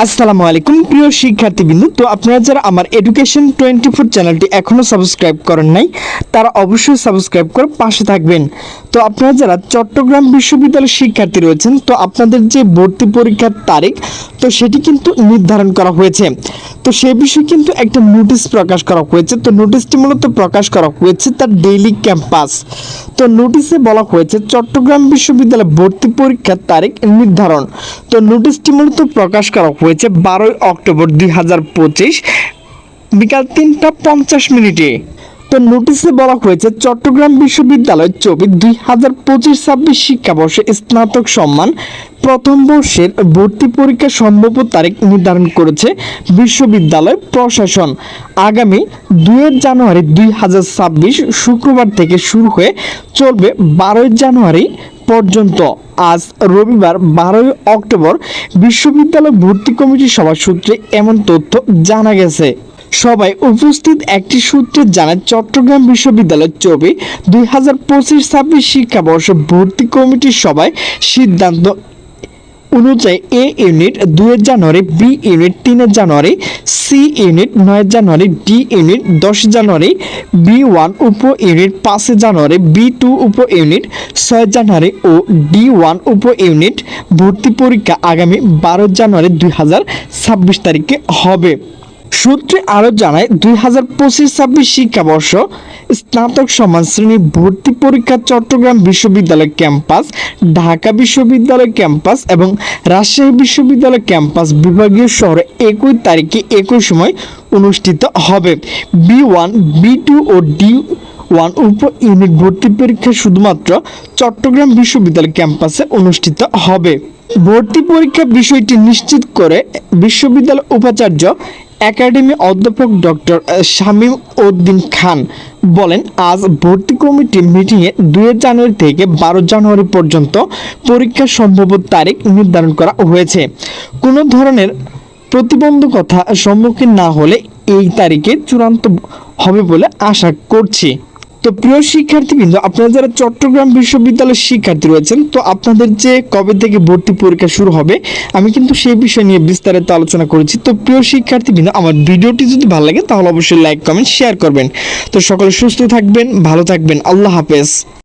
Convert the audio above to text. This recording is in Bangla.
আসসালামু আলাইকুম প্রিয় শিক্ষার্থীবৃন্দ। তো আপনারা যারা আমার এডুকেশন 24 চ্যানেলটি এখনও সাবস্ক্রাইব করেন নাই তারা অবশ্যই সাবস্ক্রাইব করে পাশে থাকবেন। তো আপনারা যারা চট্টগ্রাম বিশ্ববিদ্যালয়ের শিক্ষার্থী রয়েছেন, তো আপনাদের যে ভর্তি পরীক্ষার তারিখ তো সেটি কিন্তু নির্ধারণ করা হয়েছে। তো সেই বিষয়ে কিন্তু একটা নোটিশ প্রকাশ করা হয়েছে। তো নোটিশটি মূলত প্রকাশ করা হয়েছে তার ডেইলি ক্যাম্পাস। তো নোটিশে বলা হয়েছে চট্টগ্রাম বিশ্ববিদ্যালয়ে ভর্তি পরীক্ষার তারিখ নির্ধারণ। তো নোটিশটি মূলত প্রকাশ করা হয়েছে 12 অক্টোবর 2025 বিকাল 3টা 50 মিনিটে। তো নোটিশে বলা হয়েছে চট্টগ্রাম বিশ্ববিদ্যালয় 2025-26 শিক্ষাবর্ষে স্নাতক সম্মান প্রথম বর্ষের ভর্তি পরীক্ষার সম্ভাব্য তারিখ নির্ধারণ করেছে বিশ্ববিদ্যালয় প্রশাসন। আগামী 2 জানুয়ারি 2026 শুক্রবার থেকে শুরু হয়ে চলবে 12 জানুয়ারি পর্যন্ত। আজ রবিবার 12 অক্টোবর বিশ্ববিদ্যালয় ভর্তি কমিটির সভা সূত্রে এমন তথ্য জানা গেছে। সবাই উপস্থিত একটি সূত্রে জানায় চট্টগ্রাম বিশ্ববিদ্যালয় 2025-26 শিক্ষাবর্ষ ভর্তি কমিটির সভায় সিদ্ধান্ত অনুযায়ী এ ইউনিট 2 জানুয়ারি, বি ইউনিট 3 জানুয়ারি, সি ইউনিট 9 জানুয়ারি, ডি ইউনিট 10 জানুয়ারি, বি1 উপ ইউনিট 5 জানুয়ারি, বি2 উপ ইউনিট 6 জানুয়ারি ও ডি1 উপ ইউনিট ভর্তি পরীক্ষা আগামী 12 জানুয়ারি 2026 তারিখে হবে। সূত্রে আরও জানায় 2025-26 শিক্ষাবর্ষ স্নাতক সমান শ্রেণী ভর্তি পরীক্ষা চট্টগ্রাম বিশ্ববিদ্যালয় ক্যাম্পাস, ঢাকা বিশ্ববিদ্যালয় ক্যাম্পাস এবং রাজশাহী বিশ্ববিদ্যালয় ক্যাম্পাস বিভাগীয় শহরে একই তারিখে একই সময় অনুষ্ঠিত হবে। বি1, বি2 ও ডি1 উপ ইউনিট ভর্তি পরীক্ষা শুধুমাত্র চট্টগ্রাম বিশ্ববিদ্যালয় ক্যাম্পাসে অনুষ্ঠিত হবে। ভর্তি পরীক্ষা বিষয়টি নিশ্চিত করে বিশ্ববিদ্যালয় উপাচার্য একাডেমি অধ্যাপক ডক্টর শামীম উদ্দিন খান বলেন, আজ ভর্তি কমিটি মিটিংয়ে 2 জানুয়ারি থেকে 12 জানুয়ারি পর্যন্ত পরীক্ষার সম্ভাব্য তারিখ নির্ধারণ করা হয়েছে। কোনো ধরনের প্রতিবন্ধকতার সম্মুখীন না হলে এই তারিখে চূড়ান্ত হবে বলে আশা করছি। তো প্রিয় শিক্ষার্থীবৃন্দ, আপনারা যারা চট্টগ্রাম বিশ্ববিদ্যালয়ের শিক্ষার্থী রয়েছেন, তো আপনাদের যে কবে থেকে ভর্তি পরীক্ষা শুরু হবে আমি কিন্তু সেই বিষয় নিয়ে বিস্তারিত আলোচনা করেছি। তো প্রিয় শিক্ষার্থীবৃন্দ, আমার ভিডিওটি যদি ভালো লাগে তাহলে অবশ্যই লাইক, কমেন্ট, শেয়ার করবেন। তো সকলে সুস্থ থাকবেন, ভালো থাকবেন। আল্লাহ হাফেজ।